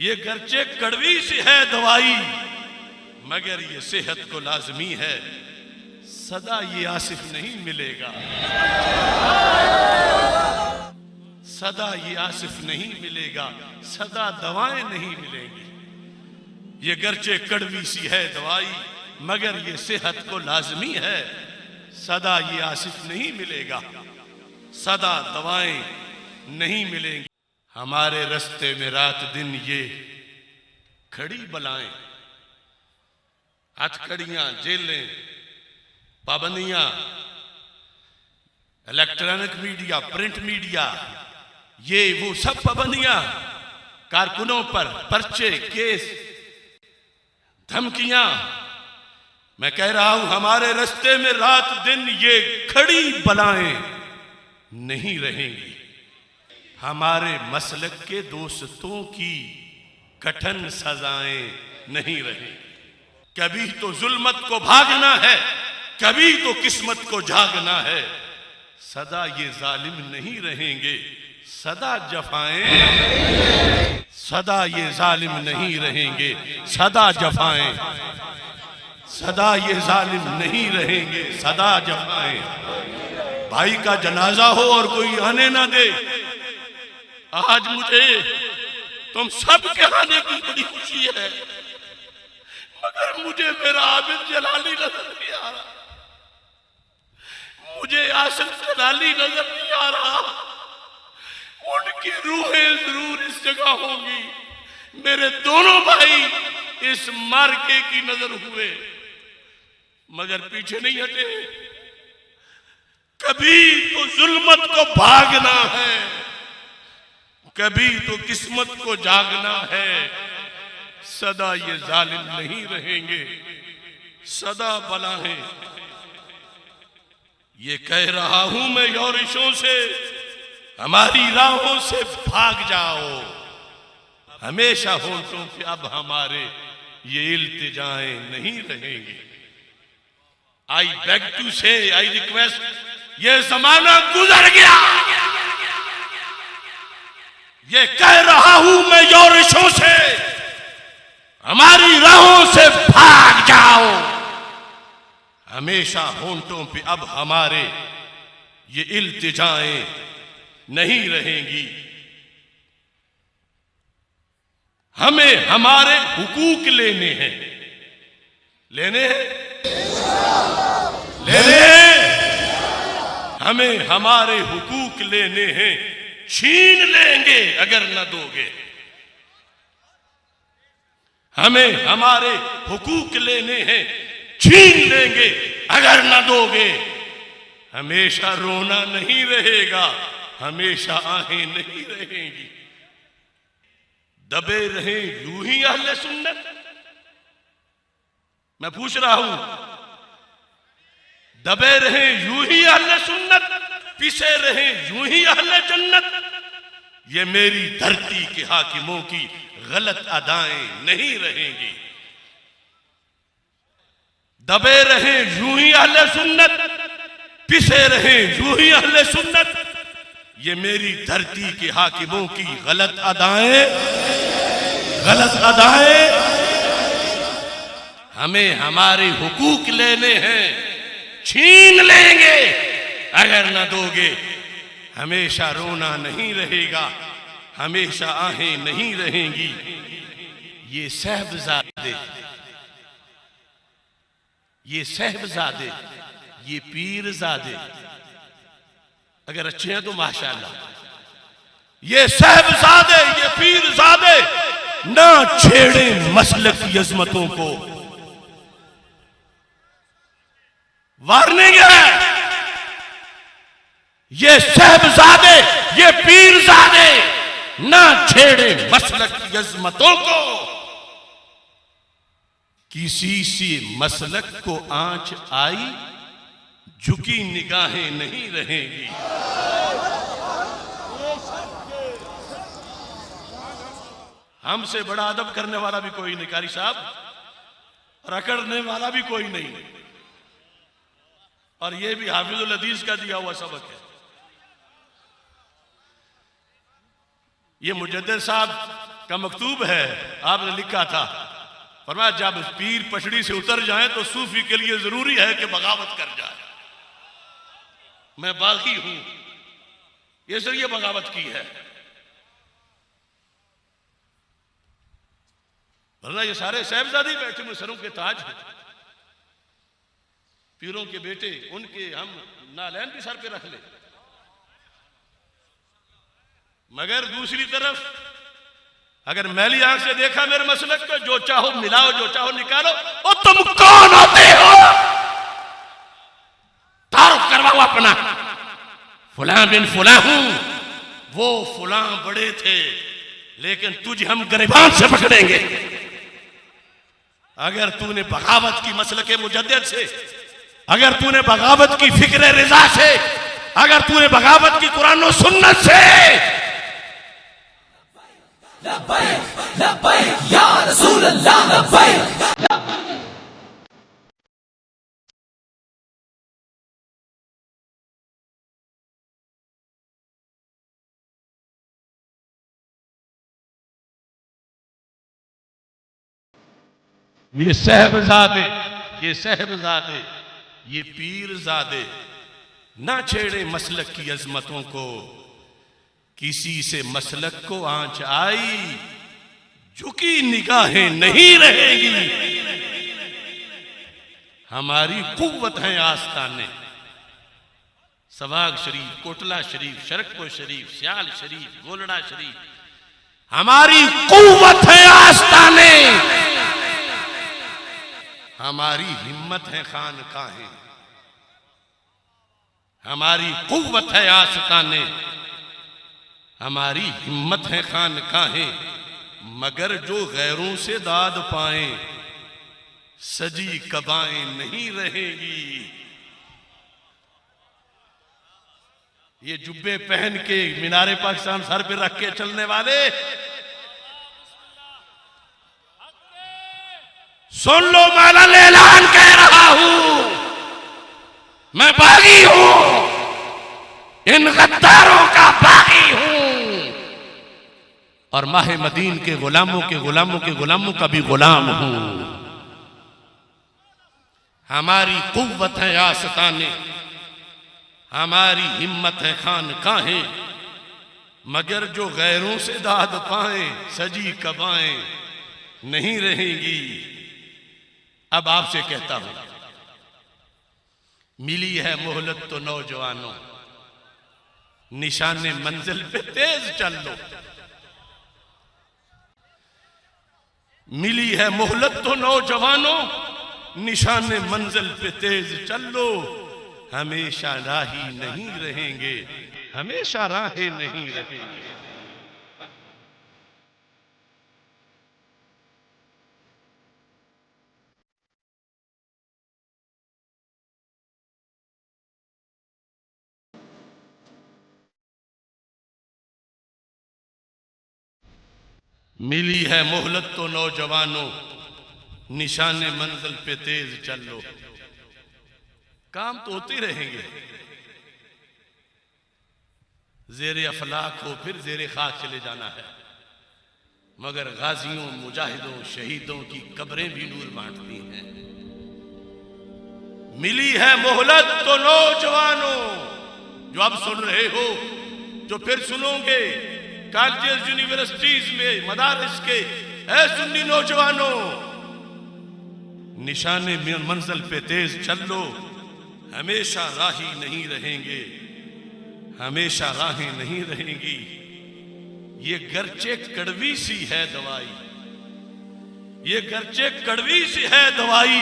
ये गरचे कड़वी सी है दवाई, मगर ये सेहत को लाजमी है। सदा ये आसिफ नहीं मिलेगा, सदा ये आसिफ नहीं मिलेगा, सदा दवाएं नहीं मिलेंगी। ये गरचे कड़वी सी है दवाई, मगर ये सेहत को लाजमी है। सदा ये आसिफ नहीं मिलेगा, सदा दवाएं नहीं मिलेंगी। हमारे रास्ते में रात दिन ये खड़ी बलाएं, हथकड़ियां, जेलें, पाबंदियां, इलेक्ट्रॉनिक मीडिया, प्रिंट मीडिया, ये वो सब पाबंदियां, कारकुनों पर पर्चे, केस, धमकियां। मैं कह रहा हूं हमारे रास्ते में रात दिन ये खड़ी बलाएं नहीं रहेंगी। हमारे मसलक के दोस्तों की कठिन सजाएं नहीं रहेंगी। कभी तो जुल्मत को भागना है, कभी तो किस्मत को जागना है। सदा ये जालिम नहीं रहेंगे, सदा जफाएं, सदा ये जालिम नहीं रहेंगे, सदा जफाएं, सदा ये जालिम नहीं रहेंगे, सदा जफाएं। भाई का जनाजा हो और कोई आने ना दे। आज मुझे तुम सब के आने की बड़ी खुशी है, मगर मुझे मेरा आबिद जलाली नजर नहीं आ रहा, मुझे आसिफ जलाली नजर नहीं आ रहा। उनकी रूहें जरूर इस जगह होंगी। मेरे दोनों भाई इस मार्के की नजर हुए, मगर पीछे नहीं हटे। कभी तो जुल्मत को भागना है, कभी तो किस्मत को जागना है। सदा ये जालिम नहीं रहेंगे, सदा बलाएं। ये कह रहा हूं मैं योरिशों से, हमारी राहों से भाग जाओ। हमेशा होठों पे अब हमारे ये इल्तिजाएं नहीं रहेंगी। आई बेग टू से, आई रिक्वेस्ट, ये जमाना गुजर गया। ये कह रहा हूं मैं योरिशों से, हमारी राहों से भाग जाओ। हमेशा होंठों पे अब हमारे ये इल्तिजाएं नहीं रहेंगी। हमें हमारे हुकूक लेने हैं, लेने हैं, लेने हैं। हमें हमारे हुकूक लेने हैं, छीन लेंगे अगर न दोगे। हमें हमारे हुकूक लेने हैं, छीन लेंगे अगर न दोगे। हमेशा रोना नहीं रहेगा, हमेशा आहें नहीं रहेंगी। दबे रहे यूं ही अहले सुन्नत। मैं पूछ रहा हूं, दबे रहे यूं ही अहले सुन्नत, पिसे रहे यूं ही अहले जन्नत। ये मेरी धरती के हाकिमों की गलत अदाएं नहीं रहेंगी। दबे रहे यूं ही अहले सुन्नत, पिसे रहे यूं ही अहले सुन्नत। ये मेरी धरती के हाकिमों की गलत अदाएं, गलत अदाएं। हमें हमारे हुकूक लेने हैं, छीन लेंगे अगर न दोगे। हमेशा रोना नहीं रहेगा, हमेशा आहें नहीं रहेंगी। ये साहबजादे, ये साहबजादे, ये पीरजादे अगर अच्छे हैं तो माशाअल्लाह। ये साहबजादे, ये पीरजादे ना छेड़े मसलक की अजमतों को। वार्निंग है, ये साहबजादे, ये पीरजादे ना छेड़े मसलक की अजमतों को। किसी सी मसलक को आंच आई, झुकी निगाहें नहीं रहेंगी। हमसे बड़ा अदब करने वाला भी कोई नहीं कारी साहब, रगड़ने वाला भी कोई नहीं। और ये भी हाफिजुल हदीस का दिया हुआ सबक है। ये मुजद्दिद साहब का मकतूब है, आपने लिखा था, फरमाया जब पीर पछड़ी से उतर जाए तो सूफी के लिए जरूरी है कि बगावत कर जाए। मैं बागी हूं, ये जरिए बगावत की है, वरना ये सारे साहिबजादे बैठे हुए सरों के ताज हैं, पीरों के बेटे, उनके हम नालैन भी सर पे रख ले। मगर दूसरी तरफ अगर मैली आंख से देखा मेरे मसलक को, जो चाहो मिलाओ, जो चाहो निकालो, और तुम कौन होते हो? तारुफ करवाओ अपना, फुलां बिन फुलां हूं, वो फुलां बड़े थे, लेकिन तुझे हम गिरबान से पकड़ेंगे अगर तूने बगावत की मसलक मुजद्दिद से, अगर तूने बगावत की फिक्र रिजा से, अगर तूने बगावत की कुरान और सुन्नत से। लब्बैक लब्बैक या रसूल अल्लाह लब्बैक। ये साहबजादे, ये साहबजादे, ये पीरजादे ना छेड़े मसलक की अजमतों को, किसी से मसलक को आंच आई झुकी निगाहें नहीं रहेंगी। हमारी कुव्वत है आस्ताने, सवाग शरीफ, कोटला शरीफ, शरकपुर शरीफ, सियाल शरीफ, गोलड़ा शरीफ, हमारी कुव्वत है आस्ताने, हमारी हिम्मत है खानकाहें, हमारी कुव्वत है आस्ताने, हमारी हिम्मत है खानकाहें। मगर जो गैरों से दाद पाए सजी कबाएं नहीं रहेगी। ये जुब्बे पहन के मीनारे पाकिस्तान सर पे रख के चलने वाले, सुन लो, मैं ऐलान कह रहा हूं, मैं बागी हूं, इन गद्दारों का बागी हूं, और माहे मदीन के गुलामों के गुलामों के गुलामों का भी गुलाम हूं। हमारी कुव्वत है आस्ताने, हमारी हिम्मत है खानकाहें, मगर जो गैरों से दाद पाए सजी कबाएं नहीं रहेंगी। अब आपसे कहता हूं, मिली है मोहलत तो नौजवानों, निशाने मंजिल पे तेज चल लो। मिली है मोहलत तो नौजवानों, निशाने मंजिल पे तेज चल लो। हमेशा राही नहीं रहेंगे, हमेशा राहें नहीं रहेंगे। मिली है मोहलत तो नौजवानों, निशाने मंजिल पे तेज चल लो। काम तो होते रहेंगे, जेरे अफलाक हो फिर जेरे खाक चले जाना है, मगर गाजियों, मुजाहिदों, शहीदों की कब्रें भी नूर बांटती हैं। मिली है मोहलत तो नौजवानों, जो अब सुन रहे हो, जो फिर सुनोगे, कॉलेज यूनिवर्सिटीज में, मदारिस के, ऐ सुन्नी नौजवानों, निशाने मंजिल पे तेज चल लो। हमेशा राही नहीं रहेंगे, हमेशा राहें नहीं रहेंगी। ये गर्चे कड़वी सी है दवाई, ये गर्चे कड़वी सी है दवाई,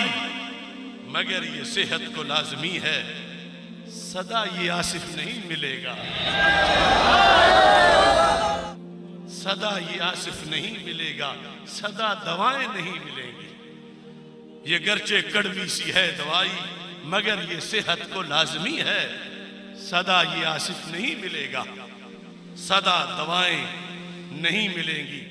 मगर ये सेहत को लाजमी है। सदा ये आसिफ नहीं मिलेगा, सदा ये आसिफ नहीं मिलेगा, सदा दवाएं नहीं मिलेंगी। ये गर्चे कड़वी सी है दवाई, मगर ये सेहत को लाजमी है। सदा ये आसिफ नहीं मिलेगा, सदा दवाएं नहीं मिलेंगी।